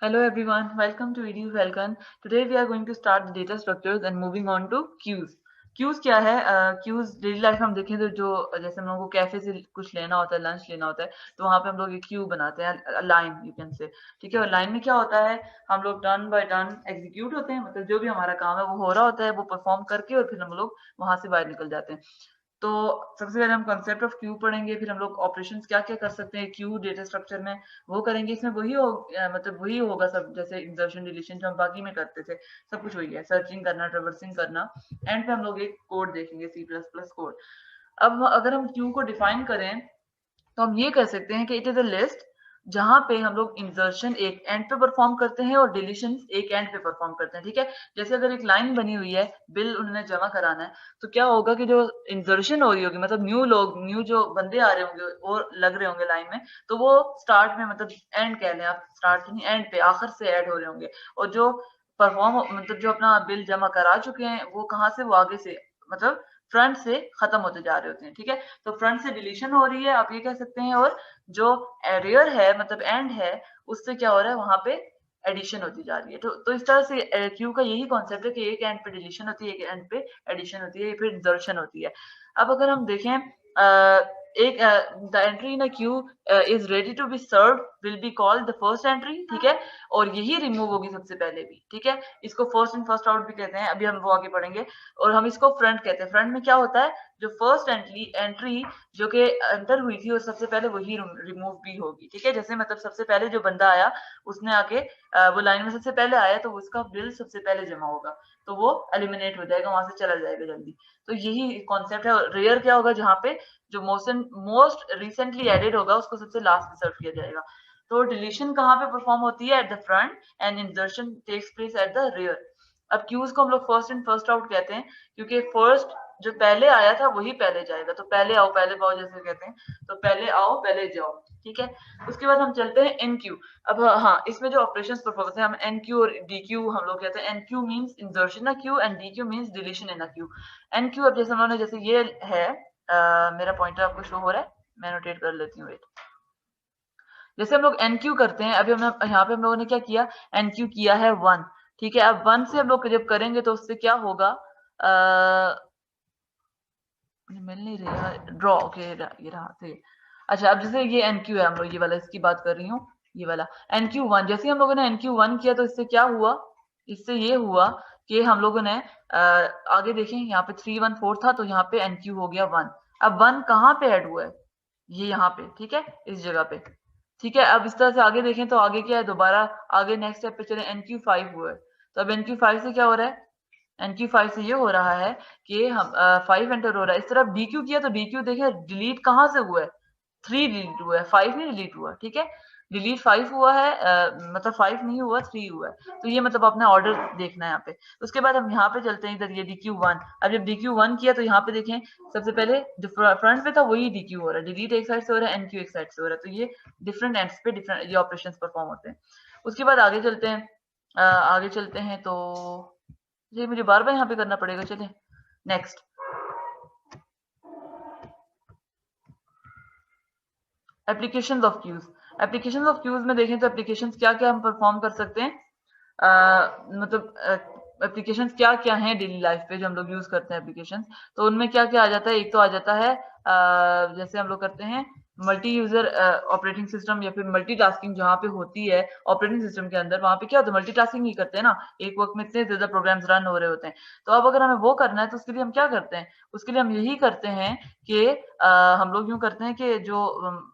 Hello everyone, welcome to EDU Falcon. Today we are going to start the data structures and moving on to queues. Queues क्या है? Cues daily life में हम देखें तो जो जैसे हम लोगों को कैफे से कुछ लेना होता है, लंच लेना होता है, तो वहां पे हम लोग एक क्यू बनाते हैं, लाइन यू कैन से। ठीक है, और लाइन में क्या होता है, हम लोग टर्न बाय टर्न एग्जीक्यूट होते हैं, मतलब जो भी हमारा काम है वो हो रहा होता है, वो परफॉर्म करके और फिर हम लोग वहां से बाहर निकल जाते हैं। तो सबसे पहले हम कंसेप्ट ऑफ क्यू पढ़ेंगे, फिर हम लोग ऑपरेशंस क्या क्या कर सकते हैं क्यू डेटा स्ट्रक्चर में वो करेंगे। इसमें मतलब वही होगा सब, जैसे इंसर्शन डिलीशन जो हम बाकी में करते थे, सब कुछ वही है, सर्चिंग करना, ट्रेवर्सिंग करना। एंड पे हम लोग एक कोड देखेंगे, सी प्लस प्लस कोड। अब अगर हम क्यू को डिफाइन करें तो हम ये कह सकते हैं कि इट इज अ लिस्ट जहां पे हम लोग इंसर्शन एक एंड पे परफॉर्म करते हैं और डिलीशन एक एंड पे परफॉर्म करते हैं। ठीक है, जैसे अगर एक लाइन बनी हुई है, बिल उन्होंने जमा कराना है, तो क्या होगा कि जो इंसर्शन हो रही होगी, मतलब न्यू जो बंदे आ रहे होंगे और लग रहे होंगे लाइन में, तो वो स्टार्ट में, मतलब एंड कह लें आप, स्टार्ट नहीं, एंड पे आखिर से ऐड हो रहे होंगे। और जो परफॉर्म मतलब जो अपना बिल जमा करा चुके हैं वो कहाँ से, वो आगे से, मतलब फ्रंट से खत्म होते जा रहे होते हैं। ठीक है, तो फ्रंट से डिलीशन हो रही है, आप ये कह सकते हैं। और जो एरियर है, मतलब एंड है, उससे क्या हो रहा है, वहां पे एडिशन होती जा रही है। तो इस तरह से क्यू का यही कॉन्सेप्ट है कि एक एंड पे डिलीशन होती है, एक एंड पे एडिशन होती है, फिर इंसर्शन होती है। अब अगर हम देखें, एक the entry in a queue is ready to be serve will be called the first entry. ठीक है, और यही रिमूव होगी सबसे पहले भी। ठीक है, इसको फर्स्ट इन फर्स्ट आउट भी कहते हैं, अभी हम वो आगे पढ़ेंगे। और हम इसको फ्रंट कहते हैं। फ्रंट में क्या होता है, जो फर्स्ट एंट्री जो कि अंतर हुई थी और सबसे पहले वही रिमूव भी होगी। ठीक है, जैसे मतलब सबसे पहले जो बंदा आया उसने आके वो लाइन में सबसे पहले आया, तो उसका बिल सबसे पहले जमा होगा, तो वो एलिमिनेट हो जाएगा, वहां से चला जाएगा जल्दी। तो यही कॉन्सेप्ट है। रेयर क्या होगा, जहाँ पे जो मोस्ट रिसेंटली एडेड होगा उसको सबसे लास्ट में सर्व किया जाएगा। तो डिलीशन कहाँ पे परफॉर्म होती है, at the front, and insertion takes place at the rear. अब क्यूज को हम लोग फर्स्ट इन फर्स्ट आउट कहते हैं, क्योंकि फर्स्ट जो पहले आया था वही पहले जाएगा। तो पहले आओ पहले पाओ जैसे कहते हैं, तो पहले आओ पहले जाओ। ठीक है, उसके बाद हम चलते हैं एन क्यू। अब हाँ, इसमें जो ऑपरेशन परफॉर्म होते हैं, हम एन क्यू और डी क्यू हम लोग कहते हैं। Enqueue means insertion in queue and dequeue means deletion in queue. Enqueue, अब जैसे उन्होंने, जैसे ये है, मेरा पॉइंटर आपको शो हो रहा है, मैं नोटेट कर लेती हूँ, वेट। जैसे हम लोग एन क्यू करते हैं, अभी हम यहाँ पे हम लोगों ने क्या किया, एन क्यू किया है वन। ठीक है, अब वन से हम लोग जब करेंगे तो उससे क्या होगा, मिल नहीं रहा, ड्रॉ, ओके ये रहा थे। अच्छा, अब जैसे ये एन क्यू है, हम लोग ये वाला इसकी बात कर रही हूँ, ये वाला एन क्यू वन। जैसे हम लोगों ने एन क्यू वन किया तो इससे क्या हुआ, इससे ये हुआ कि हम लोगों ने आगे देखें, यहाँ पे 314 था, तो यहाँ पे एन क्यू हो गया वन। अब वन कहाँ पे ऐड हुआ है, ये यहाँ पे। ठीक है, इस जगह पे। ठीक है, अब इस तरह से आगे देखें तो आगे क्या है, दोबारा आगे नेक्स्ट स्टेप पे चले, एन क्यू फाइव हुआ है। तो अब एन क्यू फाइव से क्या हो रहा है, एनक्यू फाइव से ये हो रहा है कि हम फाइव एंटर हो रहा है। इस तरफ डी क्यू किया तो डी क्यू देखे डिलीट कहाँ से हुआ है, थ्री डिलीट हुआ है, फाइव नहीं डिलीट हुआ। ठीक है, डिलीट फाइव हुआ है, मतलब फाइव नहीं हुआ, थ्री हुआ है। तो ये मतलब अपने ऑर्डर देखना है यहाँ पे। उसके बाद हम यहाँ पे चलते हैं, इधर ये डी क्यू वन। अब जब डी क्यू वन किया तो यहाँ पे देखें, सबसे पहले जो फ्रंट पे था वही डी क्यू हो रहा है, डिलीट एक साइड से हो रहा है, एनक्यू एक साइड से हो रहा है। तो ये डिफरेंट एंड्स पे डिफरेंट ये ऑपरेशन परफॉर्म होते हैं। उसके बाद आगे चलते हैं, आगे चलते हैं तो ये मुझे बार बार यहाँ पे करना पड़ेगा। चले next, application of queues. Application of queues में देखें तो एप्लीकेशन क्या क्या हम परफॉर्म कर सकते हैं, मतलब एप्लीकेशन क्या क्या हैं डेली लाइफ पे जो हम लोग यूज करते हैं एप्लीकेशन। तो उनमें क्या क्या आ जाता है, एक तो आ जाता है जैसे हम लोग करते हैं मल्टी यूजर ऑपरेटिंग सिस्टम, या फिर मल्टीटास्किंग जहाँ पे होती है ऑपरेटिंग सिस्टम के अंदर, वहां पे क्या होता है, मल्टीटास्किंग नहीं करते हैं ना, एक वक्त में इतने ज्यादा प्रोग्राम्स रन हो रहे होते हैं। तो अब अगर हमें वो करना है तो उसके लिए हम क्या करते हैं, उसके लिए हम यही करते हैं कि हम लोग यूं करते हैं कि जो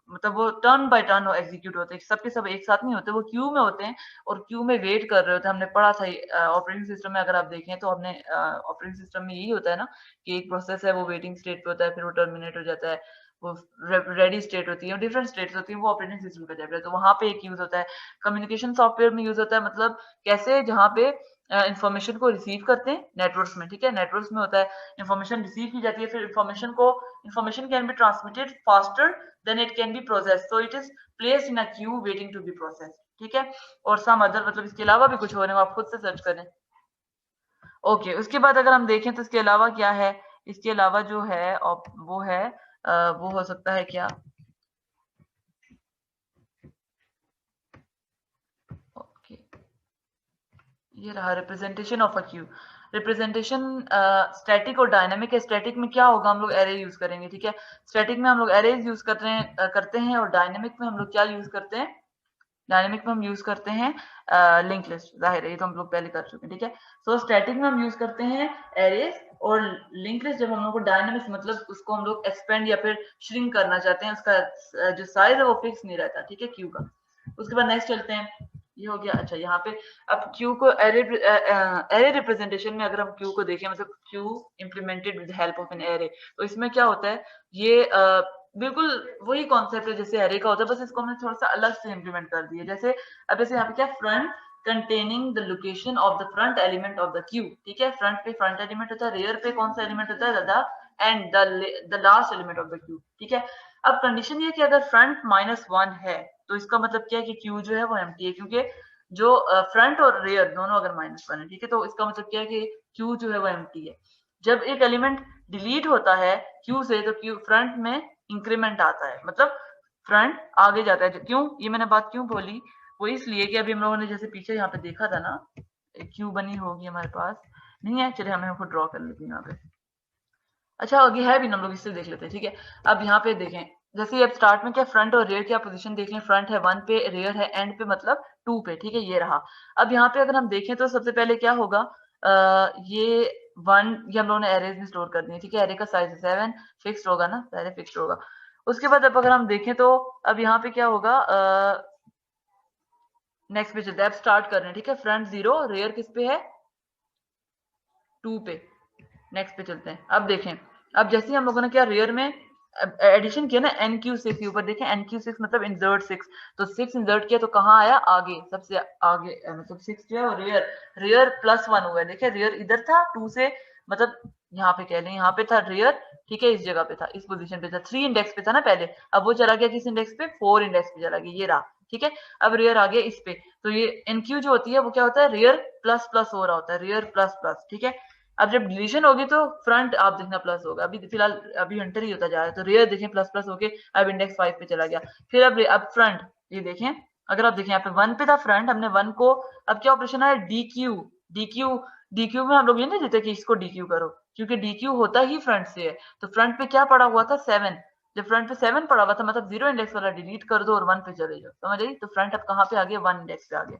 मतलब वो टर्न बाय टर्न एग्जीक्यूट होते हैं, सबके सब एक साथ नहीं होते, वो क्यू में होते हैं और क्यू में वेट कर रहे होते हैं। हमने पढ़ा था ऑपरेटिंग सिस्टम में, अगर आप देखें तो हमने ऑपरेटिंग सिस्टम में यही होता है ना कि एक प्रोसेस है वो वेटिंग स्टेट पे होता है, फिर वो टर्मिनेट हो जाता है, वो रेडी स्टेट होती है, डिफरेंट स्टेट्स होती है, वो ऑपरेटिंग सिस्टम का चैप्टर है। तो वहां पे एक यूज होता है, कम्युनिकेशन सॉफ्टवेयर में यूज होता है, मतलब कैसे जहाँ पे इंफॉर्मेशन को रिसीव करते हैं नेटवर्क्स में। ठीक है, नेटवर्क्स में होता है इंफॉर्मेशन रिसीव की जाती है, फिर information can be transmitted faster than it can be process, so it is placed in a queue waiting to be process. ठीक है, और सम अदर, मतलब इसके अलावा भी कुछ हो रहे हैं, आप खुद से सर्च करें। ओके, उसके बाद अगर हम देखें तो इसके अलावा क्या है, इसके अलावा जो है वो है, वो हो सकता है क्या, ओके, ये रहा representation of a Q. Representation static और डायनामिक है। स्टैटिक में क्या होगा, हम लोग एरे यूज करेंगे, ठीक है। स्टैटिक में हम लोग एरेज यूज करते हैं और डायनामिक में हम लोग क्या यूज करते हैं, डायनेमिक में हम यूज करते हैं लिंक लिस्ट। जाहिर है ये तो हम लोग पहले कर चुके हैं, ठीक है। सो स्टैटिक में हम यूज करते हैं एरेज और लिंक लिस्ट। जब हम लोग को डायनेमिक्स मतलब उसको हम लोग एक्सपेंड या फिर श्रिंक करना चाहते हैं, उसका जो साइज है वो फिक्स नहीं रहता, ठीक है, क्यू का। उसके बाद नेक्स्ट चलते हैं, ये हो गया। अच्छा यहाँ पे अब क्यू को एरे रिप्रेजेंटेशन में अगर हम क्यू को देखें, मतलब Q implemented with help of an array, तो इसमें क्या होता है, ये बिल्कुल वही कॉन्सेप्ट है जैसे एरे का होता है, बस इसको हमने थोड़ा सा अलग से इम्प्लीमेंट कर दिया। जैसे अब जैसे यहाँ पे क्या, front containing the location of the front element of the Q, ठीक है। फ्रंट पे फ्रंट एलिमेंट होता है, रेयर पे कौन सा एलिमेंट होता है, the end the last element of the Q, ठीक है। अब कंडीशन ये कि अगर फ्रंट -1 है तो इसका मतलब क्या है कि क्यू जो है वो एम्प्टी है, क्योंकि जो फ्रंट और रेयर दोनों अगर -1 है, ठीक है, तो इसका मतलब क्या है कि क्यू जो है वो एम्प्टी है। जब एक एलिमेंट डिलीट होता है क्यू से, तो क्यू फ्रंट में इंक्रीमेंट आता है, मतलब फ्रंट आगे जाता है। क्यों ये मैंने बात क्यों बोली, वो इसलिए कि अभी हम लोगों ने जैसे पीछे यहाँ पे देखा था ना, क्यू बनी होगी हमारे पास, नहीं है, चलिए हमें खुद ड्रॉ कर लेते हैं यहाँ पे। अच्छा आगे है भी ना, हम लोग इससे देख लेते हैं, ठीक है। अब यहाँ पे देखें, जैसे अब स्टार्ट में क्या, फ्रंट और रेयर की आप पोजीशन देख लें, फ्रंट है 1 पे, रेयर है एंड पे मतलब 2 पे, ठीक है, ये रहा। अब यहाँ पे अगर हम देखें तो सबसे पहले क्या होगा, ये 1 ये हम लोगों ने एरेज में स्टोर कर दिए, ठीक है। एरे का साइज 7 फिक्स्ड होगा ना, पहले फिक्स्ड होगा। उसके बाद अब अगर हम देखें तो अब यहाँ पे क्या होगा, नेक्स्ट पे चलते हैं, अब स्टार्ट कर रहे हैं, ठीक है। फ्रंट 0, रेयर किस पे है, 2 पे। नेक्स्ट पे चलते हैं, अब देखें, अब जैसे ही हम लोगों ने क्या रेयर में एडिशन किया ना, NQ6 के ऊपर देखें, NQ6 मतलब इंसर्ट 6, तो 6 इंसर्ट किया तो कहाँ आया, आगे, सबसे आगे, मतलब 6 जो है वो रेयर, रेयर +1 हुआ है, देखिए रेयर इधर था 2 से, मतलब यहाँ पे कह लें, यहाँ पे था रेयर, ठीक है, इस जगह पे था, इस पोजीशन पे था, 3 इंडेक्स पे था ना पहले, अब वो चला गया किस इंडेक्स पे, 4 इंडेक्स पे चला गया, ये रहा, ठीक है। अब रेयर आ गया इस पे, तो ये NQ जो होती है वो क्या होता है, रेयर प्लस प्लस हो रहा होता है, रेयर प्लस प्लस, ठीक है। अब जब डिलीशन होगी तो फ्रंट आप देखना प्लस होगा, अभी फिलहाल अभी एंटर ही होता जा रहा है, तो रेयर देखें प्लस प्लस होके अब इंडेक्स 5 पे चला गया। फिर अब फ्रंट ये देखें, अगर आप देखें यहाँ पे 1 पे था फ्रंट, हमने 1 को, अब क्या ऑपरेशन है, DQ, DQ, DQ में हम लोग ये नहीं देते कि इसको DQ करो, क्योंकि DQ होता ही फ्रंट से है, तो फ्रंट पे क्या पड़ा हुआ था, 7, जब फ्रंट पे 7 पड़ा हुआ था मतलब 0 इंडेक्स वाला डिलीट कर दो और 1 पे चले जाओ, समझ आई, तो फ्रंट अब कहाँ पे आ गया, 1 इंडेक्स पे आ गया।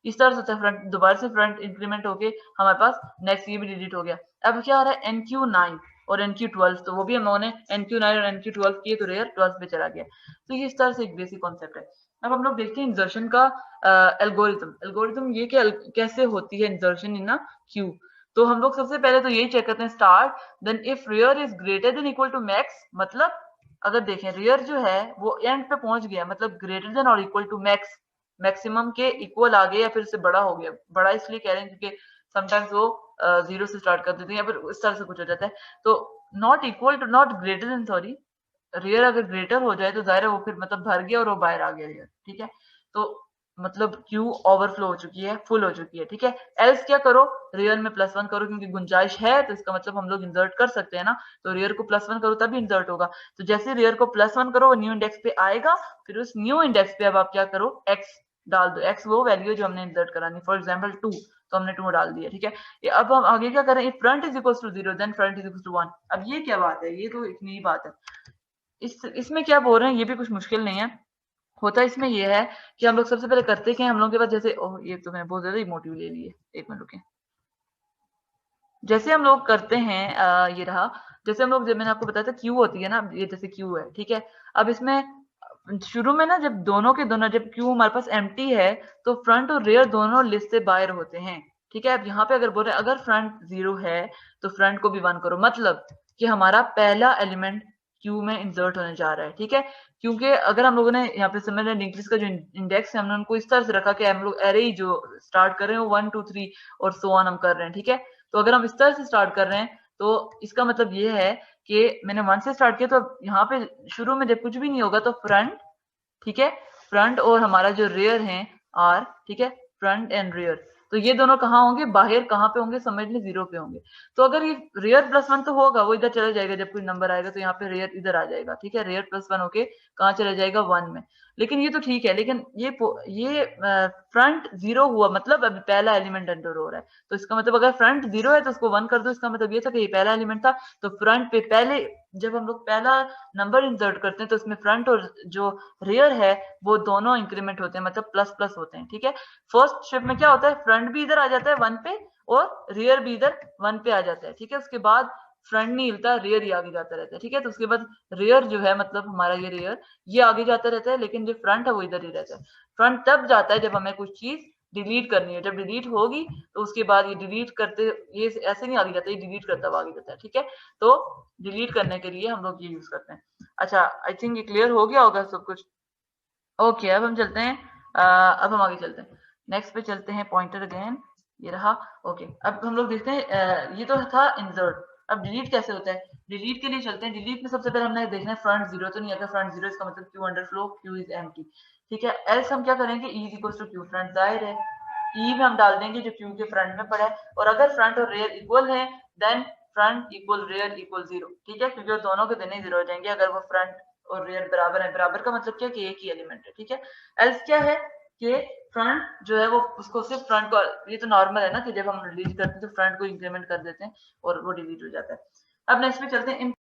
इस तरह से होता है, फ्रंट दोबारा से फ्रंट इंक्रीमेंट होके हमारे पास नेक्स्ट ये भी डिलीट हो गया। अब क्या आ रहा है, NQ9 और NQ12, तो वो भी हम लोगों ने NQ9 और NQ12 किए तो रेयर 12 पे चला गया। तो ये इस तरह से एक बेसिक कॉन्सेप्ट है। अब हम लोग देखते हैं इंसर्शन का एल्गोरिथम। एल्गोरिथम ये कैसे होती है इंसर्शन इन क्यू। तो हम लोग सबसे पहले तो यही चेक करते हैं, start then if rear is greater than equal to max, मतलब अगर देखें रेयर जो है वो एंड पे पहुंच गया, मतलब ग्रेटर देन और इक्वल टू मैक्स, मैक्सिमम के इक्वल आ गया या फिर उससे बड़ा हो गया, बड़ा इसलिए कह रहे हैं क्योंकि समटाइम्स वो 0 से स्टार्ट कर देते हैं या फिर इस तरह से कुछ हो जाता है, तो not equal to, not greater than, sorry, rear अगर ग्रेटर हो जाए तो जाहिर है वो फिर मतलब भर गया और वो बाहर आ गया रेयर, ठीक है। तो मतलब क्यू ओवरफ्लो हो चुकी है, फुल हो चुकी है, ठीक है। एल्स क्या करो, रेयर में +1 करो, क्योंकि गुंजाइश है तो इसका मतलब हम लोग इंसर्ट कर सकते हैं ना, तो रेयर को +1 करो तभी इंसर्ट होगा। तो जैसे रेयर को +1 करो वो न्यू इंडेक्स पे आएगा, फिर उस न्यू इंडेक्स पे अब आप क्या करो, एक्स डाल दो, एक्स वो वैल्यू जो हमने इंसर्ट करानी, फॉर एग्जाम्पल 2, तो हमने 2 डाल दिया, ठीक है। अब हम आगे क्या करें, front is equal to 0 then front is equal to 1। अब ये क्या बात है, ये तो एक नई बात है। इसमें क्या बोल रहे हैं, ये भी कुछ मुश्किल नहीं है, होता इसमें ये है कि हम लोग सबसे पहले करते क्या, हम लोगों के पास जैसे, ओह ये तो मैंने बहुत ज्यादा इमोटिव ले लिए, एक मिनट रुके। जैसे हम लोग करते हैं ये रहा, जैसे हम लोग, जब मैंने आपको बताया था क्यू होती है ना, ये जैसे क्यू है, ठीक है। अब इसमें शुरू में ना जब दोनों के दोनों, जब क्यू हमारे पास एम्प्टी है तो फ्रंट और रेयर दोनों लिस्ट से बाहर होते हैं, ठीक है। अब यहाँ पे अगर बोल रहे हैं अगर फ्रंट 0 है तो फ्रंट को भी 1 करो, मतलब कि हमारा पहला एलिमेंट क्यू में इंसर्ट होने जा रहा है, ठीक है। क्योंकि अगर हम लोगों ने यहाँ पे समझ लिंक लिस्ट का जो इंडेक्स है हमने उनको इस तरह से रखा कि हम लोग एरे ही जो स्टार्ट कर रहे हैं वो 1 2 3 और सो ऑन हम कर रहे हैं, ठीक है। तो अगर हम इस तरह से स्टार्ट कर रहे हैं तो इसका मतलब ये है कि मैंने 1 से स्टार्ट किया, तो यहाँ पे शुरू में जब कुछ भी नहीं होगा तो फ्रंट, ठीक है, फ्रंट और हमारा जो रेयर है आर, ठीक है, फ्रंट एंड रेयर, तो ये दोनों कहाँ होंगे, बाहर कहाँ पे होंगे, समझ लें 0 पे होंगे। तो अगर ये रेयर +1 तो होगा, वो इधर चला जाएगा, जब कोई नंबर आएगा तो यहाँ पे रेयर इधर आ जाएगा, ठीक है, रेयर +1 होके कहाँ चला जाएगा, 1 में। लेकिन ये तो ठीक है, लेकिन ये फ्रंट 0 हुआ मतलब अभी पहला एलिमेंट एंटर हो रहा है, तो इसका मतलब अगर फ्रंट 0 है तो उसको 1 कर दो, इसका मतलब ये था कि ये पहला एलिमेंट था, तो फ्रंट पे पहले जब हम लोग पहला नंबर इंसर्ट करते हैं तो इसमें फ्रंट और जो रियर है वो दोनों इंक्रीमेंट होते हैं, मतलब प्लस प्लस होते हैं, ठीक है। फर्स्ट स्टेप में क्या होता है, फ्रंट भी इधर आ जाता है 1 पे और रियर भी इधर 1 पे आ जाता है, ठीक है। उसके बाद फ्रंट नहीं हिलता, रियर ही आगे जाता रहता है, ठीक है। तो उसके बाद रियर जो है मतलब हमारा ये रियर ये आगे जाता रहता है, लेकिन जो फ्रंट है वो इधर ही रहता है। फ्रंट तब जाता है जब हमें कुछ चीज डिलीट करनी है, जब डिलीट होगी तो उसके बाद ये डिलीट करते, ये ऐसे नहीं आगे जाता, ये डिलीट करता हुआ आगे जाता है, ठीक है। तो डिलीट करने के लिए हम लोग ये यूज करते हैं। अच्छा, आई थिंक ये क्लियर हो गया होगा सब कुछ। ओके, अब हम चलते हैं, अब हम आगे चलते हैं, नेक्स्ट पे चलते हैं, पॉइंटर अगेन ये रहा। ओके, अब हम लोग देखते हैं, ये तो था इंसर्ट। अब डिलीट कैसे होता है, डिलीट के लिए चलते हैं। डिलीट में सबसे पहले हमने देखना है फ्रंट 0 तो नहीं आता, फ्रंट 0 इसका मतलब queue underflow queue is empty, ठीक है। एल्स हम क्या करेंगे, E is equal to queue, front जाहिर है ई में हम डाल देंगे जो क्यू के फ्रंट में पड़ा है, और अगर फ्रंट और रेयर इक्वल है then front equal rear equal 0, ठीक है, क्योंकि दोनों के दोनों 0 हो जाएंगे अगर वो फ्रंट और रियर बराबर है। बराबर का मतलब क्या कि एक ही एलिमेंट है, ठीक है। एल्स क्या है कि फ्रंट जो है वो उसको सिर्फ फ्रंट को, ये तो नॉर्मल है ना कि जब हम डिलीट करते हैं तो फ्रंट को इंक्रीमेंट कर देते हैं और वो डिलीट हो जाता है। अब नेक्स्ट पे चलते हैं,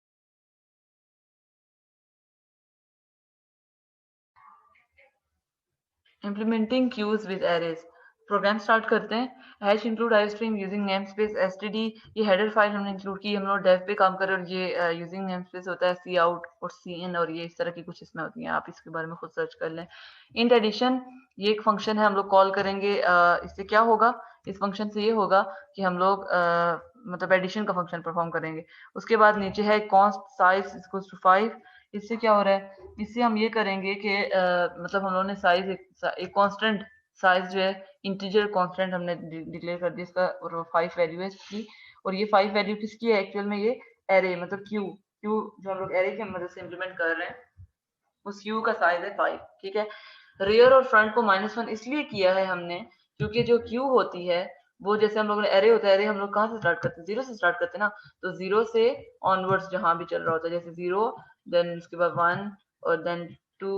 implementing queues with arrays. Program start करते हैं। Hash include I stream using namespace STD, ये हेडर फाइल हमने इंक्लूड की, हम लोग डेव पे काम कर रहे हैं, और ये यूजिंग नेम स्पेस होता है सी आउट और सी इन, और ये इस तरह की कुछ इसमें होती हैं, आप इसके बारे में खुद सर्च कर लें। इन एडिशन, ये एक फंक्शन है, हम लोग कॉल करेंगे, इससे क्या होगा, इस फंक्शन से ये होगा कि हम लोग मतलब एडिशन का फंक्शन परफॉर्म करेंगे। उसके बाद नीचे है कॉन्स्ट साइज इक्वल टू 5, इससे क्या हो रहा है, इससे हम ये करेंगे कि मतलब हम लोगों ने साइज एक कांस्टेंट साइज जो है इंटीजर कांस्टेंट हमने डिक्लेयर कर दिया इसका, और 5 वैल्यू है इसकी, और ये 5 वैल्यू किसकी है एक्चुअल में, ये एरे मतलब क्यू, क्यू जो हम लोग एरे की मदद से इंप्लीमेंट कर रहे हैं उस क्यू का साइज है 5, ठीक है। रियर और फ्रंट को -1 इसलिए किया है हमने क्योंकि जो क्यू होती है वो, जैसे हम लोग ने एरे होता है, एरे हम लोग कहाँ से स्टार्ट करते हैं, 0 से स्टार्ट करते हैं ना, तो 0 से ऑनवर्ड्स जहां भी चल रहा होता है, जैसे 0 देन उसके बाद 1 और देन 2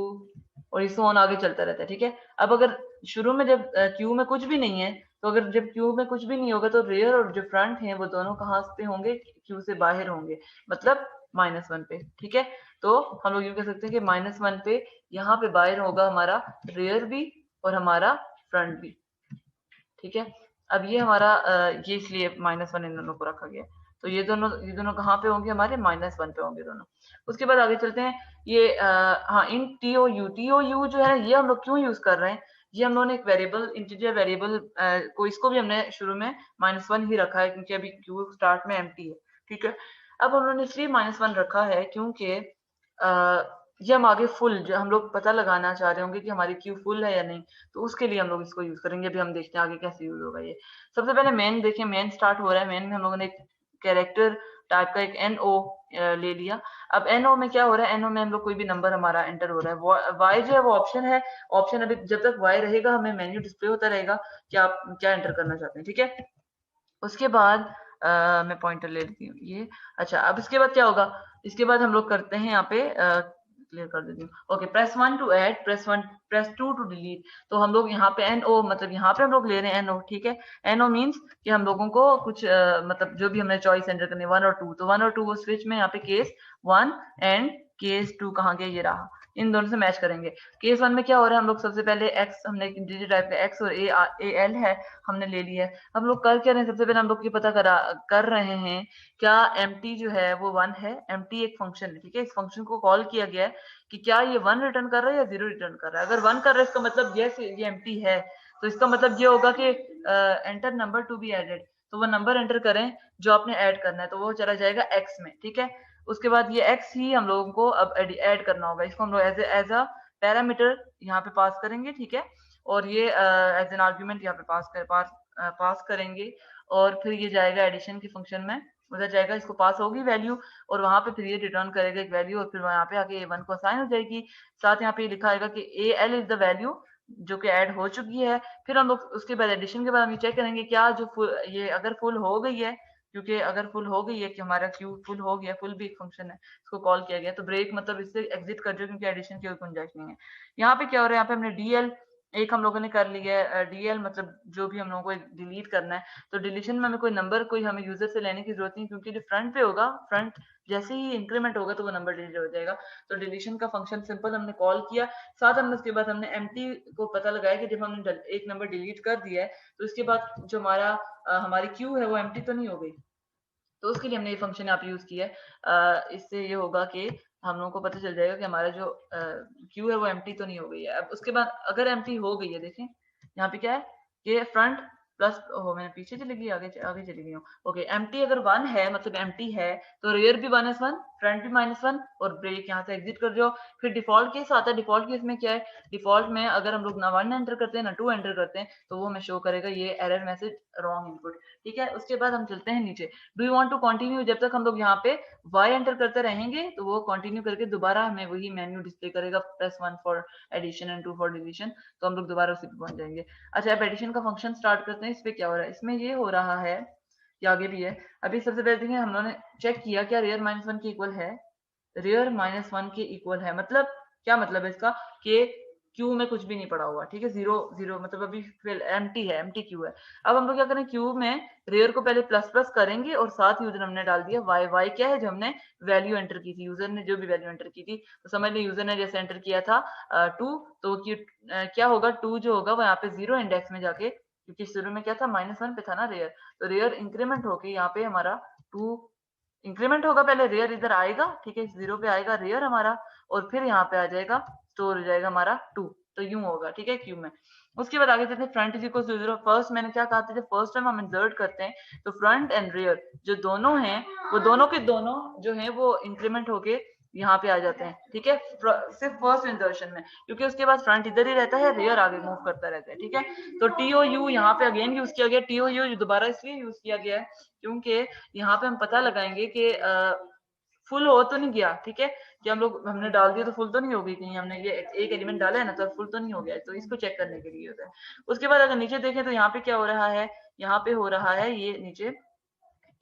और इस ऑन आगे चलता रहता है, ठीक है। अब अगर शुरू में जब क्यू में कुछ भी नहीं है, तो अगर जब क्यू में कुछ भी नहीं होगा तो रियर और जो फ्रंट है वो दोनों कहाँ पे होंगे, क्यू से बाहर होंगे, मतलब -1 पे, ठीक है। तो हम लोग ये कह सकते हैं कि -1 पे यहाँ पे बाहर होगा हमारा रियर भी और हमारा फ्रंट भी, ठीक है। अब ये हमारा ये इसलिए -1 इन दोनों को रखा गया, तो ये दोनों कहाँ पे होंगे, हमारे -1 पे होंगे दोनों। उसके बाद आगे चलते हैं, ये हाँ इन टी ओ यू जो है ये हम लोग क्यों यूज कर रहे हैं, ये हम लोगों ने एक वेरिएबल इंटीजर वेरिएबल को, इसको भी हमने शुरू में -1 ही रखा है क्योंकि अभी क्यू स्टार्ट में एम्प्टी है, ठीक है। अब हम लोगों ने इसलिए -1 रखा है क्योंकि ये हम आगे फुल जो हम लोग पता लगाना चाह रहे होंगे कि हमारी क्यू फुल है या नहीं, तो उसके लिए हम लोग इसको यूज करेंगे। अभी हम देखते हैं आगे कैसे यूज होगा ये। सबसे पहले मेन देखें, मेन स्टार्ट हो रहा है, मेन में हम लोगों ने एक कैरेक्टर टाइप का एक एन ओ ले लिया। अब एन ओ में क्या हो रहा है, एन ओ में हम लोग कोई भी नंबर हमारा एंटर हो रहा है, वाई जो है वो ऑप्शन है, ऑप्शन अभी जब तक वाई रहेगा हमें मेन्यू डिस्प्ले होता रहेगा कि आप क्या एंटर करना चाहते हैं, ठीक है। उसके बाद मैं पॉइंटर ले लेती हूँ ये। अच्छा, अब इसके बाद क्या होगा, इसके बाद हम लोग करते हैं यहाँ पे क्लियर कर देती हूँ। Okay, press 1 to add, press 2 to delete. तो हम लोग यहाँ पे एन ओ मतलब यहाँ पे हम लोग ले रहे हैं एन ओ, ठीक है। एन ओ मीन्स कि हम लोगों को कुछ मतलब जो भी हमने चॉइस एंटर करनी है 1 और 2, तो 1 और 2 वो स्विच में यहाँ पे केस 1 एंड केस 2 कहाँ गया, ये रहा, इन दोनों से मैच करेंगे। केस 1 में क्या हो रहा है, हम लोग सबसे पहले एक्स, हमने इंटीजर टाइप का एक्स और ए एल है हमने ले लिया है। हम लोग कर क्या रहे हैं, सबसे पहले हम लोग ये पता कर रहे हैं क्या एम्प्टी जो है वो 1 है। एम्प्टी एक फंक्शन है, ठीक है, इस फंक्शन को कॉल किया गया है कि क्या ये 1 रिटर्न कर रहा है या 0 रिटर्न कर रहा है। अगर 1 कर रहा है इसका मतलब ये एम्प्टी है, तो इसका मतलब ये होगा कि enter number to be added, तो वो नंबर एंटर करें जो आपने ऐड करना है, तो वो चला जाएगा एक्स में, ठीक है। उसके बाद ये एक्स ही हम लोगों को अब ऐड करना होगा, इसको हम लोग एज अ पैरामीटर यहाँ पे पास करेंगे, ठीक है। और ये एज एन आर्ग्यूमेंट यहाँ पे पास करेंगे, और फिर ये जाएगा एडिशन के फंक्शन में, उधर जाएगा, इसको पास होगी वैल्यू, और वहां पे फिर ये रिटर्न करेगा एक वैल्यू, और फिर यहाँ पे आके A1 को असाइन हो जाएगी। साथ यहाँ पे लिखा आएगा कि AL इज द वैल्यू जो कि ऐड हो चुकी है। फिर हम लोग उसके बाद एडिशन के बाद हम ये चेक करेंगे क्या जो ये अगर फुल हो गई है क्योंकि अगर फुल हो गई है कि हमारा क्यू फुल हो गया, फुल भी एक फंक्शन है, इसको कॉल किया गया, तो ब्रेक मतलब इससे एग्जिट कर जाओ क्योंकि एडिशन की कोई गुंजाइश नहीं है। यहाँ पे क्या हो रहा है, यहाँ पे हमने डीएल एक हम लोगों ने कर लिया है, डीएल मतलब जो भी हम लोगों को डिलीट करना है, तो डिलीशन में हमें कोई नंबर कोई हमें यूजर से लेने की जरूरत नहीं, क्योंकि जो फ्रंट पे होगा, फ्रंट जैसे ही इंक्रीमेंट होगा तो वो नंबर डिलीट हो जाएगा। तो डिलीशन का फंक्शन सिंपल हमने कॉल किया, साथ हमने उसके बाद हमने एम्प्टी को पता लगाया कि जब हमने एक नंबर डिलीट कर दिया है तो इसके बाद जो हमारी क्यू है वो एम्प्टी तो नहीं हो गई। तो उसके लिए हमने ये फंक्शन यहाँ पे यूज किया है। इससे ये होगा कि हम लोगों को पता चल जाएगा कि हमारा जो क्यू है वो एम्प्टी तो नहीं हो गई है। अब उसके बाद अगर एम्प्टी हो गई है, देखें यहाँ पे क्या है कि फ्रंट प्लस हो, मैंने पीछे चली गई, आगे आगे चली गई हूँ। ओके, एम्प्टी अगर 1 है मतलब एम्प्टी है तो रेयर भी -1, फ्रंट भी -1 और ब्रेक यहाँ से एग्जिट कर जाओ। फिर डिफॉल्ट केस आता है, डिफॉल्ट केस में क्या है, डिफॉल्ट में अगर हम लोग ना 1 एंटर करते हैं ना 2 एंटर करते हैं तो वो हमें शो करेगा ये एरर मैसेज, रॉन्ग इनपुट। ठीक है, उसके बाद हम चलते हैं नीचे। Do you want to continue, जब तक हम लोग यहाँ पे y एंटर करते रहेंगे तो वो कंटिन्यू करके दोबारा हमें वही मेन्यू डिस्प्ले करेगा, +1 for addition and 2 for deletion, तो हम लोग दोबारा उसी पे पहुंच जाएंगे। अच्छा, अब एडिशन का फंक्शन स्टार्ट करते हैं। इस पे क्या हो रहा है, इसमें ये हो रहा है, ये आगे भी है। अभी सबसे पहले देखें, हम लोगों ने चेक किया क्या रेयर -1 के इक्वल है, रेयर -1 के इक्वल है, मतलब क्या मतलब है इसका कि क्यू में कुछ भी नहीं पड़ा हुआ। ठीक है, जीरो जीरो मतलब अभी फिर एम्प्टी है, एम्प्टी क्यू है। अब हम लोग क्या करें, क्यू में रेयर को पहले प्लस प्लस करेंगे और साथ ही उधर हमने डाल दिया वाई। वाई क्या है, जो हमने वैल्यू एंटर की थी, यूजर ने जो भी वैल्यू एंटर की थी, तो समझ लें यूजर ने जैसे एंटर किया था 2, तो क्या होगा, 2 जो होगा वो यहाँ पे 0 इंडेक्स में जाके, क्योंकि शुरू में क्या था -1 पे था ना रेयर, तो रेयर इंक्रीमेंट होके यहाँ पे हमारा 2 इंक्रीमेंट होगा, पहले रेयर इधर आएगा, ठीक है, 0 पे आएगा रेयर हमारा, और फिर यहाँ पे आ जाएगा, स्टोर हो जाएगा हमारा 2, तो यूं होगा। ठीक है, क्यू में। उसके बाद आगे चलते हैं, front is equal to 0। First मैंने क्या कहा था, जब फर्स्ट टाइम हम इंसर्ट करते हैं तो फ्रंट एंड रेयर जो दोनों हैं वो दोनों के दोनों जो है वो इंक्रीमेंट होके यहाँ पे आ जाते हैं। ठीक है, सिर्फ फर्स्ट इंसर्शन में, क्योंकि उसके बाद फ्रंट इधर ही रहता है, रेयर आगे मूव करता रहता है। ठीक है, तो टीओयू यहाँ पे अगेन यूज किया गया, टीओयू दोबारा इसलिए यूज किया गया है क्योंकि यहाँ पे हम पता लगाएंगे कि फुल हो तो नहीं गया। ठीक है, कि हमने डाल दिया तो फुल तो नहीं हो गई, कहीं हमने ये एक एलिमेंट डाला है ना तो फुल तो नहीं हो गया, तो इसको चेक करने के लिए होता है। उसके बाद अगर नीचे देखें तो यहाँ पे क्या हो रहा है, यहाँ पे हो रहा है ये नीचे,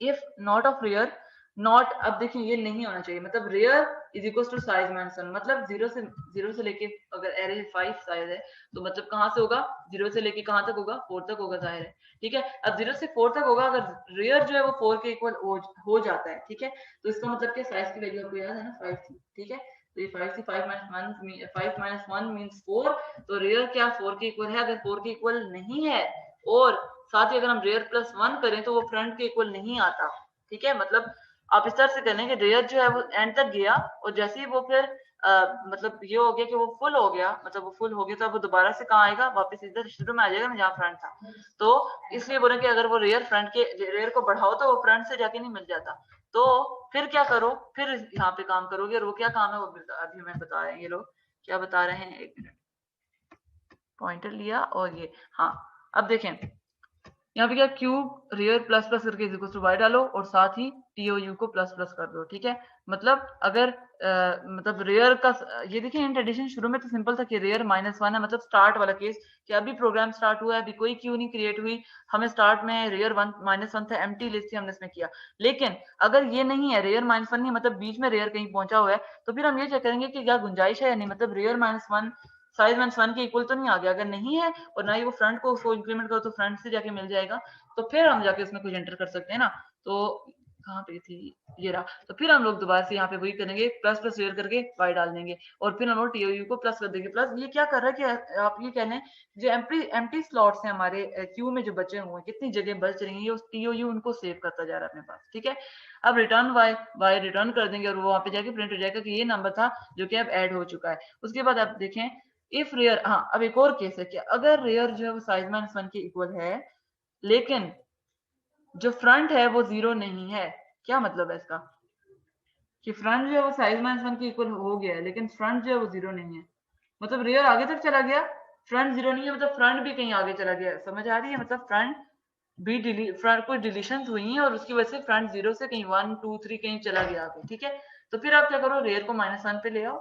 if not of rear, not, अब देखिए ये नहीं होना चाहिए, मतलब rear is equal to size minus 1, मतलब जीरो से लेके, अगर एरे 5 साइज है तो मतलब कहाँ से होगा, 0 से लेके कहाँ तक होगा, 4 तक होगा, जाहिर है। ठीक है, अब 0 से 4 तक होगा, अगर रेयर जो है वो 4 के इक्वल हो जाता है। ठीक है, तो इसका मतलब क्या, साइज की वैल्यू आपको याद है ना, 5 थी। ठीक है, तो ये 5 थी, 5 - 1 मींस 4, तो रेयर क्या 4 के इक्वल है, अगर 4 के इक्वल नहीं है, और साथ ही अगर हम रेयर +1 करें तो वो फ्रंट के इक्वल नहीं आता। ठीक है, मतलब आप इस तरह से कर लें कि रेयर जो है वो एंड तक गया, और जैसे ही वो फिर मतलब ये हो गया कि वो फुल हो गया, मतलब वो फुल हो गया, तो अब वो दोबारा से कहाँ आएगा, वापस इधर शुरू में आ जाएगा ना जहाँ फ्रंट था। तो इसलिए बोले कि अगर वो रेयर को बढ़ाओ तो वो फ्रंट से जाके नहीं मिल जाता, तो फिर क्या करो, फिर यहाँ पे काम करोगे, और वो क्या काम है वो अभी मैं बता रहे हैं, ये लोग क्या बता रहे हैं, एक मिनट, पॉइंटर लिया और ये, हाँ अब देखें यहाँ पे क्या, क्यूब रेयर प्लस प्लस करके इज इक्वल टू वाई डालो, और साथ ही टीओयू को प्लस प्लस कर दो। ठीक है, मतलब अगर मतलब रेयर का, ये देखिए इंट एडिशन शुरू में तो सिंपल था कि रेयर -1 है, मतलब स्टार्ट वाला केस, कि अभी प्रोग्राम स्टार्ट हुआ है, अभी कोई क्यू नहीं क्रिएट हुई, हमें स्टार्ट में रेयर -1 था, एम्प्टी लिस्ट थी, हमने इसमें किया। लेकिन अगर ये नहीं है, रेयर -1 नहीं, मतलब बीच में रेयर कहीं पहुंचा हुआ है, तो फिर हम ये चेक करेंगे कि क्या गुंजाइश है या नहीं, मतलब रेयर -1 साइज -1 के इक्वल तो नहीं आ गया, अगर नहीं है और ना ही वो फ्रंट को उसको इंक्रीमेंट करो तो फ्रंट से जाके मिल जाएगा, तो फिर हम जाके उसमें कुछ एंटर कर सकते हैं ना। तो कहाँ पे थी, ये रहा, तो फिर हम लोग दोबारा से यहाँ पे वही करेंगे, प्लस प्लस रेयर करके वाई डाल देंगे, और फिर हम लोग टीओयू को प्लस कर देंगे। प्लस ये क्या कर रहा है कि आप ये कह लें, जो एम्प्टी स्लॉट्स हैं हमारे क्यू में जो बचे हुए हैं, कितनी जगह बच रही है, ये उस टीओयू उनको सेव करता जा रहा है अपने पास। ठीक है, अब रिटर्न वाई रिटर्न कर देंगे, और वो वहां पे जाके प्रिंट हो जाएगा कि ये नंबर था जो कि अब ऐड हो चुका है। उसके बाद आप देखें, इफ रेयर, हाँ अब एक और केस है कि अगर रेयर जो है वो साइज -1 के इक्वल है, लेकिन जो फ्रंट है वो 0 नहीं है। क्या मतलब है इसका, कि फ्रंट जो है वो साइज -1 के इक्वल हो गया है, लेकिन फ्रंट जो है वो 0 नहीं है, मतलब रेयर आगे तक चला गया, फ्रंट 0 नहीं है, मतलब फ्रंट भी कहीं आगे चला गया। समझ आ रही है, मतलब फ्रंट कोई डिलीशन हुई है और उसकी वजह से फ्रंट 0 से कहीं 1 2 3 कहीं चला गया आगे। ठीक है, तो फिर आप क्या करो, रेयर को -1 पे ले आओ,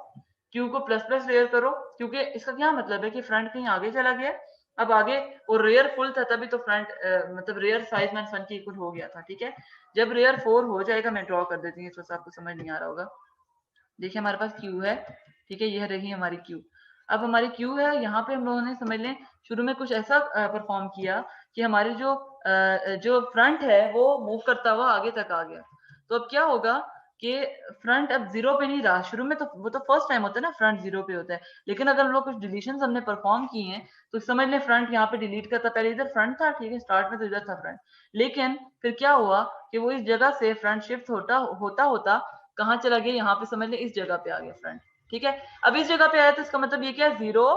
क्यू को प्लस प्लस रेयर करो, क्योंकि इसका क्या मतलब है कि फ्रंट कहीं आगे चला गया, अब आगे और रेयर फुल था तभी तो फ्रंट मतलब रेयर साइज माइनस 1 के इक्वल हो गया था, ठीक है। जब रेयर 4 हो जाएगा, मैं ड्रॉ कर देती हूँ, थोड़ा सा आपको समझ नहीं आ रहा होगा। देखिए हमारे पास क्यू है, ठीक है, यह रही हमारी क्यू। अब हमारी क्यू है, यहाँ पे हम लोगों ने समझ लें शुरू में कुछ ऐसा परफॉर्म किया कि हमारी जो फ्रंट है वो मूव करता हुआ आगे तक आ गया। तो अब क्या होगा कि फ्रंट अब जीरो पे नहीं रहा शुरू में, तो वो तो फर्स्ट टाइम होता है ना फ्रंट जीरो पे होता है। लेकिन अगर हम लोग कुछ डिलीशन हमने परफॉर्म किए हैं तो समझ लें फ्रंट यहाँ पे डिलीट करता, पहले इधर फ्रंट था, ठीक है, स्टार्ट में तो इधर था फ्रंट, लेकिन फिर क्या हुआ कि वो इस जगह से फ्रंट शिफ्ट होता होता होता कहाँ चला गया, यहाँ पे समझ लें इस जगह पे आ गया फ्रंट, ठीक है। अब इस जगह पे आया तो इसका मतलब ये क्या है, 0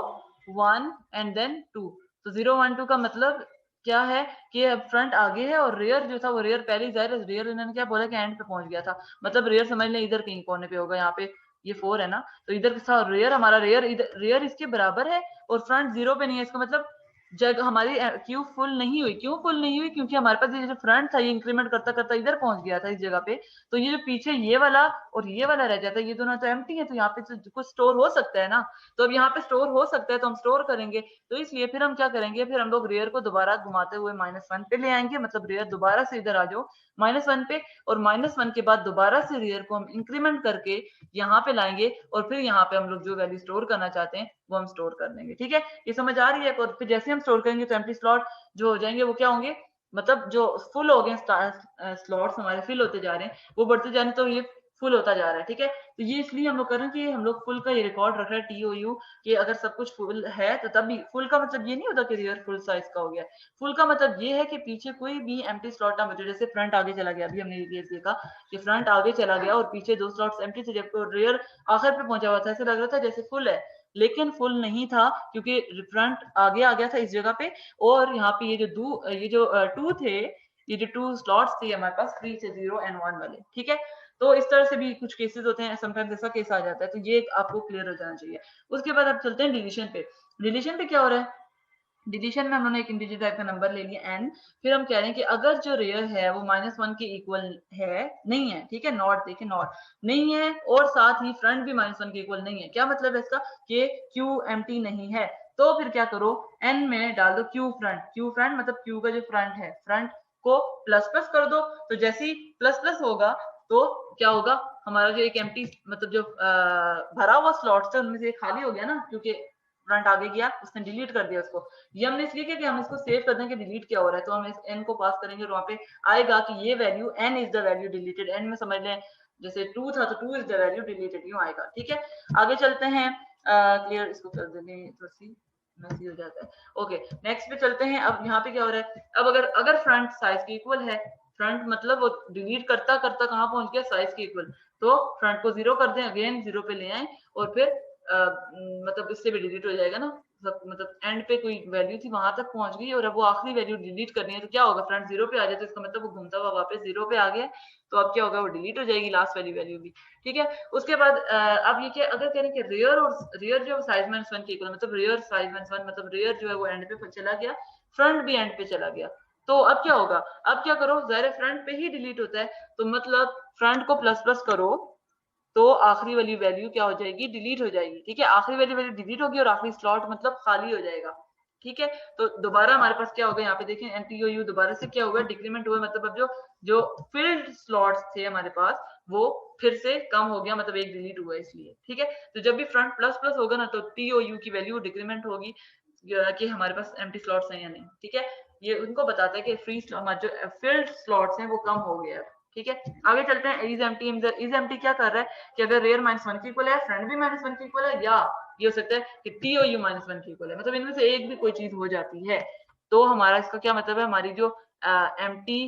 1 एंड देन 2। तो 0 1 2 का मतलब क्या है कि अब फ्रंट आगे है और रेयर जो था वो रेयर पहले ही जाहिर है, रेयर इन्होंने क्या बोला कि एंड पे पहुंच गया था, मतलब रेयर समझ लें इधर कहीं कोने पे होगा, यहाँ पे ये 4 है ना, तो इधर था रेयर, हमारा रेयर इधर रेयर इसके बराबर है और फ्रंट 0 पे नहीं है। इसका मतलब जगह हमारी क्यू फुल नहीं हुई। क्यों फुल नहीं हुई? क्योंकि हमारे पास ये जो फ्रंट था ये इंक्रीमेंट करता करता इधर पहुंच गया था इस जगह पे, तो ये जो पीछे ये वाला और ये वाला रह जाता है, ये दोनों तो एम्प्टी है, तो यहाँ पे तो कुछ स्टोर हो सकता है ना। तो अब यहाँ पे स्टोर हो सकता है तो हम स्टोर करेंगे, तो इसलिए फिर हम क्या करेंगे, फिर हम लोग रेयर को दोबारा घुमाते हुए -1 पे ले आएंगे, मतलब रेयर दोबारा से इधर आ जाओ -1 पे, और -1 के बाद दोबारा से रेयर को हम इंक्रीमेंट करके यहाँ पे लाएंगे और फिर यहाँ पे हम लोग जो वैल्यू स्टोर करना चाहते हैं वो हम स्टोर कर लेंगे, ठीक है। ये समझ आ रही है? और फिर जैसे हम स्टोर करेंगे तो एम्प्टी स्लॉट जो हो जाएंगे वो क्या होंगे, मतलब जो फुल हो गए स्लॉट्स हमारे फिल होते जा रहे हैं, वो बढ़ते जा रहे हैं, तो ये फुल होता जा रहा है, ठीक है। तो ये इसलिए हम लोग कर रहे हैं कि हम लोग फुल का ये रिकॉर्ड रख रहे हैं TOU, कि अगर सब कुछ फुल है तो तभी फुल का मतलब ये नहीं होता कि रियर फुल साइज का हो गया। फुल का मतलब ये है कि पीछे कोई भी एम्प्टी स्लॉट ना बचे, जैसे फ्रंट आगे चला गया, अभी हमने ये देखा कि फ्रंट आगे चला गया और पीछे 2 स्लॉट्स एम्प्टी थे, जबकि रेयर आखिर पे पहुंचा हुआ था, ऐसा लग रहा था जैसे फुल है, लेकिन फुल नहीं था क्योंकि फ्रंट आगे आ गया था इस जगह पे। और यहाँ पे ये जो 2 थे, ये जो 2 स्लॉट्स थे हमारे पास, 3 से 0 एंड 1 वाले, ठीक है। तो इस तरह से भी कुछ केसेस होते हैं, समटाइम्स ऐसा केस आ जाता है, तो ये आपको क्लियर हो जाना चाहिए। उसके बाद अब चलते हैं डिलीशन पे। डिलीशन पे क्या हो रहा है, डिलीशन में हमने एक इंटीजर टाइप का नंबर ले लिया n, फिर हम कह रहे हैं कि अगर जो रेयर है वो -1 के इक्वल है, नहीं है, ठीक है, नॉट, देखिए नॉट नहीं है, और साथ ही फ्रंट भी -1 के इक्वल नहीं है। क्या मतलब है इसका, कि क्यू एम्प्टी नहीं है, तो फिर क्या करो, n में डाल दो क्यू फ्रंट। क्यू फ्रंट मतलब क्यू का जो फ्रंट है, फ्रंट को प्लस प्लस कर दो, तो जैसे ही प्लस प्लस होगा तो क्या होगा, हमारा जो एक एम्प्टी मतलब जो भरा हुआ स्लॉट थे उनमें से खाली हो गया ना, क्योंकि फ्रंट आगे गया, उसने डिलीट कर दिया उसको। ये हमने इसलिए किया कि हम इसको सेव कर दें कि डिलीट क्या हो रहा है, तो हम इस n को पास करेंगे और वहां पे आएगा कि ये value n is the value deleted. n में समझ लें जैसे 2 था तो 2 इज द वैल्यू डिलीटेड, यूं आएगा, ठीक है। आगे चलते हैं, क्लियर, इसको कर देंगे, थोड़ी सी मैसी हो जाता है। ओके, नेक्स्ट पे चलते हैं। अब यहाँ पे क्या हो रहा है, अब अगर फ्रंट साइज के इक्वल है, फ्रंट मतलब वो डिलीट करता करता कहाँ पहुंच गया, साइज के इक्वल, तो फ्रंट को 0 कर दें, अगेन 0 पे ले आए, और फिर मतलब इससे भी डिलीट हो जाएगा ना, मतलब एंड पे कोई वैल्यू थी वहां तक पहुंच गई और अब वो आखिरी वैल्यू डिलीट करनी है, तो क्या होगा, फ्रंट 0 पे आ जाए तो इसका मतलब वो घूमता हुआ वापस 0 पे आ गया, तो अब क्या होगा, वो डिलीट हो जाएगी लास्ट वाली वैल्यू भी, ठीक है। उसके बाद अब ये क्या, अगर कह रहे हैं कि रेयर जो साइज -1 के इक्वल, मतलब रेयर साइज -1 मतलब रेयर जो है वो एंड पे चला गया, फ्रंट भी एंड पे चला गया, तो अब क्या होगा, अब क्या करो, ज़ाहिर है फ्रंट पे ही डिलीट होता है, तो मतलब फ्रंट को प्लस प्लस करो तो आखिरी वाली वैल्यू क्या हो जाएगी, डिलीट हो जाएगी, ठीक है। आखिरी वाली वैल्यू डिलीट होगी और आखिरी स्लॉट मतलब खाली हो जाएगा, ठीक है। तो दोबारा हमारे पास क्या होगा, यहाँ पे देखें NTOU दोबारा से क्या हुआ, डिक्रीमेंट हुआ, मतलब अब जो जो फिल्ड स्लॉट्स थे हमारे पास वो फिर से कम हो गया, मतलब एक डिलीट हुआ इसलिए, ठीक है। तो जब भी फ्रंट प्लस प्लस होगा ना तो TOU की वैल्यू डिक्रीमेंट होगी कि हमारे पास एम्प्टी स्लॉट्स हैं या नहीं, ठीक है। ये उनको बताता है कि फ्री जो फिल्ड स्लॉट्स हैं वो कम हो गया है, ठीक है। आगे चलते हैं, इज एम्प्टी। इज एम्प्टी क्या कर रहा है कि अगर रेयर -1 के इक्वल है, फ्रंट भी -1 के इक्वल है, या ये हो सकता है कि TOU -1 के इक्वल है, मतलब इनमें से एक भी कोई चीज हो जाती है, तो हमारा इसका क्या मतलब है, हमारी जो एम्प्टी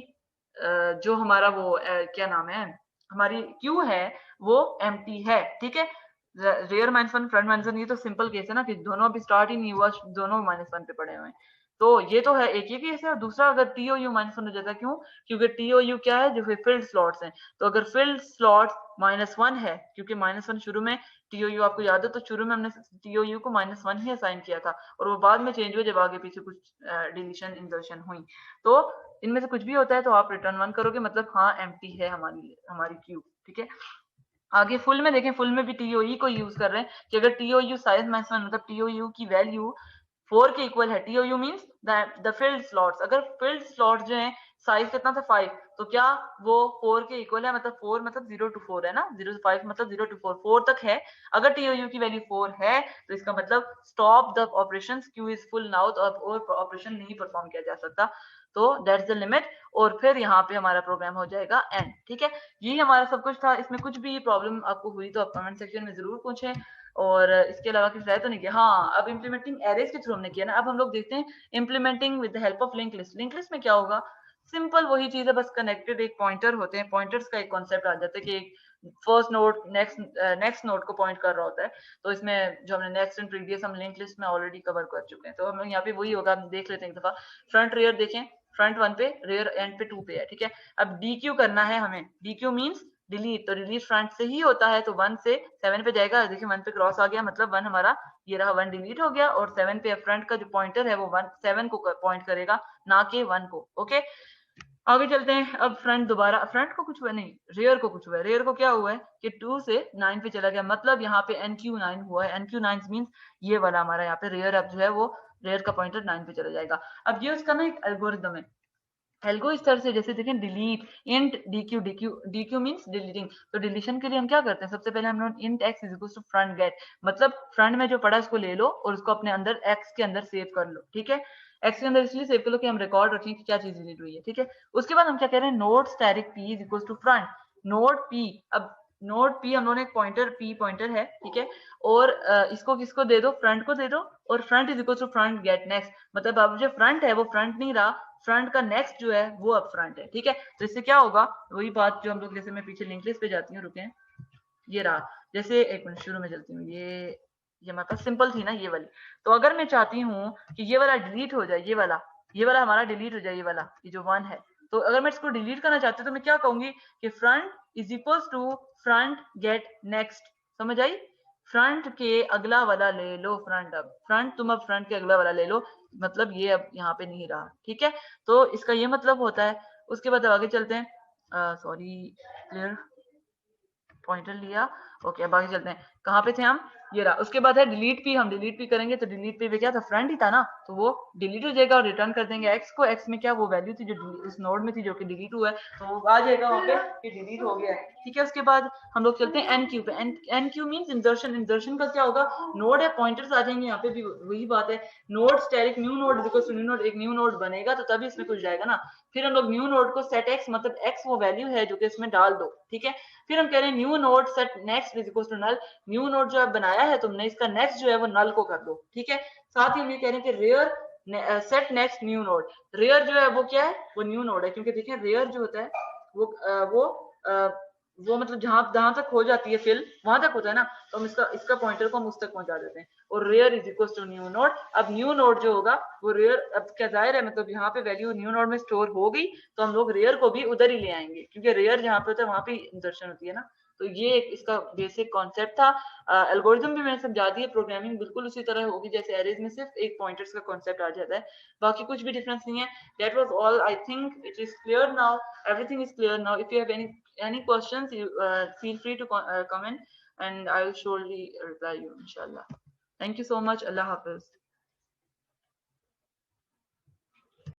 जो हमारा वो क्या नाम है, हमारी क्यू है वो एम्प्टी है, ठीक है। रेयर -1 फ्रंट -1, ये तो सिंपल केस है ना कि दोनों अभी स्टार्ट ही नहीं हुआ, दोनों -1 पे पड़े हुए हैं, तो ये तो है एक ही केस है। और दूसरा अगर TOU -1 हो जाता है, क्यों, क्योंकि TOU क्या है, जो फिल्ड स्लॉट्स हैं, तो अगर फिल्ड स्लॉट्स -1 है, क्योंकि -1 शुरू में TOU आपको याद है, तो शुरू में हमने TOU को -1 ही असाइन किया था और वो बाद में चेंज हुआ जब आगे पीछे कुछ डिलीशन इंसर्शन हुई, तो इनमें से कुछ भी होता है तो आप रिटर्न 1 करोगे, मतलब हाँ एम्प्टी है हमारी हमारी क्यू, ठीक है। आगे फुल में देखें, फुल में भी TOE को यूज कर रहे हैं कि अगर TOU साइज -1 मतलब TOU की वैल्यू 4 के इक्वल है। TOU means the field slots, अगर फिल्ड स्लॉट जो है साइज कितना था 5, तो क्या वो 4 के इक्वल है, मतलब 4 मतलब 0 to 4 है ना, 0 to 5 मतलब 0 to 4, 4 तक है। अगर TOU की वैल्यू 4 है तो इसका मतलब stop the operation, Q is full now, तो अब और ऑपरेशन नहीं परफॉर्म किया जा सकता, तो दैट्स द लिमिट। और फिर यहाँ पे हमारा प्रोग्राम हो जाएगा एंड। ठीक है, यही हमारा सब कुछ था। इसमें कुछ भी प्रॉब्लम आपको हुई तो आप कमेंट सेक्शन में जरूर पूछें, और इसके अलावा किसी तरह तो नहीं किया। हाँ, अब इम्प्लीमेंटिंग एरेज के थ्रू हमने किया ना, अब हम लोग देखते हैं implementing with the help of link list. Link list में क्या होगा, सिंपल वही चीज है, बस कनेक्टेड एक पॉइंटर होते हैं, पॉइंटर्स का एक कॉन्सेप्ट आ जाता है कि एक फर्स्ट नोड नेक्स्ट नोड को पॉइंट कर रहा होता है। तो इसमें जो हमने नेक्स्ट एंड प्रीवियस हम लिंक लिस्ट में ऑलरेडी कवर कर चुके हैं, तो हम यहाँ पे वही होगा। हम देख लेते हैं एक दफा, फ्रंट रेयर देखें, फ्रंट 1 पे, रेयर एंड पे 2 पे है। ठीक है, अब DQ करना है हमें, DQ मींस डिलीट, तो डिलीट फ्रंट से ही होता है, तो 1 से 7 पे जाएगा। देखिए 1 पे क्रॉस आ गया, मतलब 1 हमारा ये रहा, 1 डिलीट हो गया, और 7 पे फ्रंट का जो पॉइंटर है वो 1 7 को पॉइंट करेगा, ना कि 1 को। ओके, आगे चलते हैं। अब फ्रंट दोबारा, फ्रंट को कुछ हुआ नहीं, रेयर को कुछ हुआ है। रेयर को क्या हुआ है कि 2 से 9 पे चला गया, मतलब यहाँ पे NQ9 हुआ है। NQ9 मींस ये वाला हमारा यहाँ पे रेयर, अब जो है वो रेयर का पॉइंटर 9 पे चला जाएगा। अब ये उसका ना एक एल्गोरिदम है। एल्गो इस तरह से, जैसे देखें delete int DQ, DQ means deleting, तो डिलीशन के लिए हम क्या करते हैं, सबसे पहले हम लोग int x is equal to front get, मतलब फ्रंट में जो पड़ा उसको ले लो और उसको अपने अंदर x के अंदर सेव कर लो। ठीक है, x के अंदर इसलिए सेव कर लो कि हम रिकॉर्ड रखें कि क्या चीज डिलीट हुई है। ठीक है, उसके बाद हम क्या कह रहे हैं, node static p is equal to front node p। अब नोड p हम लोगों ने एक पॉइंटर p पॉइंटर है, ठीक है, और इसको किसको दे दो, फ्रंट को दे दो, और front is equal to front get next, मतलब अब जो फ्रंट है वो फ्रंट नहीं रहा, फ्रंट का नेक्स्ट जो है वो अब फ्रंट है। ठीक है, तो इससे क्या होगा, वही बात जो हम लोग, जैसे मैं पीछे लिंक लिस्ट पे जाती हूँ, रुके, ये रहा, जैसे एक मिनट शुरू में चलती हूँ, ये हमारे पास सिंपल थी ना ये वाली, तो अगर मैं चाहती हूँ कि ये वाला डिलीट हो जाए, ये वाला हमारा डिलीट हो जाए, ये जो 1 है, तो अगर मैं इसको डिलीट करना चाहती हूँ तो मैं क्या कहूंगी कि front is equals to front get next. समझ आई, फ्रंट के अगला वाला ले लो, फ्रंट, अब फ्रंट, तुम अब फ्रंट के अगला वाला ले लो, मतलब ये अब यहाँ पे नहीं रहा। ठीक है, तो इसका ये मतलब होता है। उसके बाद आगे चलते हैं, सॉरी, क्लियर, पॉइंटर लिया। ओके, अब आगे चलते हैं, कहाँ पे थे हम, ये रहा। उसके बाद है डिलीट भी, हम डिलीट भी करेंगे, तो डिलीट पे भी क्या था, फ्रंट ही था ना, तो वो डिलीट हो जाएगा और रिटर्न कर देंगे एक्स को। एक्स में क्या वो वैल्यू थी जो उस नोड में थी जो कि डिलीट हुआ है, तो वो आ जाएगा वहाँ पे कि डिलीट हो गया है। ठीक है, उसके बाद हम लोग चलते हैं NQ पे। NQ means insertion. इंसर्शन का क्या होगा, नोड है, पॉइंटर्स आ जाएंगे, यहाँ पे भी वही बात है, node static new node is equal to new node, एक न्यू नोड बनेगा तो तभी इसमें कुछ जाएगा ना। फिर हम लोग न्यू नोड को सेट एक्स, मतलब एक्स वो वैल्यू है जो कि इसमें डाल दो। ठीक है, फिर हम कह रहे हैं new node set next is equal to null, new node जो है बनाया है तुमने, इसका नेक्स्ट जो है वो नल को कर दो। ठीक है, साथ ही हम ये कह रहे हैं कि rear set next new node, rear जो है वो क्या है, वो न्यू नोड है, क्योंकि देखिए रेयर जो होता है वो मतलब जहां तक हो जाती है फिल, वहां तक होता है ना, तो हम इसका पॉइंटर को हम उस तक पहुंचा देते हैं, और rear is equal to new node. अब न्यू नोड जो होगा वो रेयर, अब क्या जाहिर है, मतलब यहाँ पे वैल्यू न्यू नोड में स्टोर हो गई, तो हम लोग रेयर को भी उधर ही ले आएंगे, क्योंकि रेयर जहाँ पे होता है वहां पे इंसर्शन होती है ना। तो ये एक इसका बेसिक कॉन्सेप्ट था। एल्गोरिथम भी मैंने समझा दिया, प्रोग्रामिंग बिल्कुल उसी तरह होगी जैसे एरेज में सिर्फ एक पॉइंटर्स का कॉन्सेप्ट आ जाता है, बाकी कुछ भी डिफरेंस नहीं है। That was all, I think it is clear now, everything is clear now. If you have any questions, you feel free to comment, and I will surely reply you inshallah. Thank you so much. Allah Hafiz.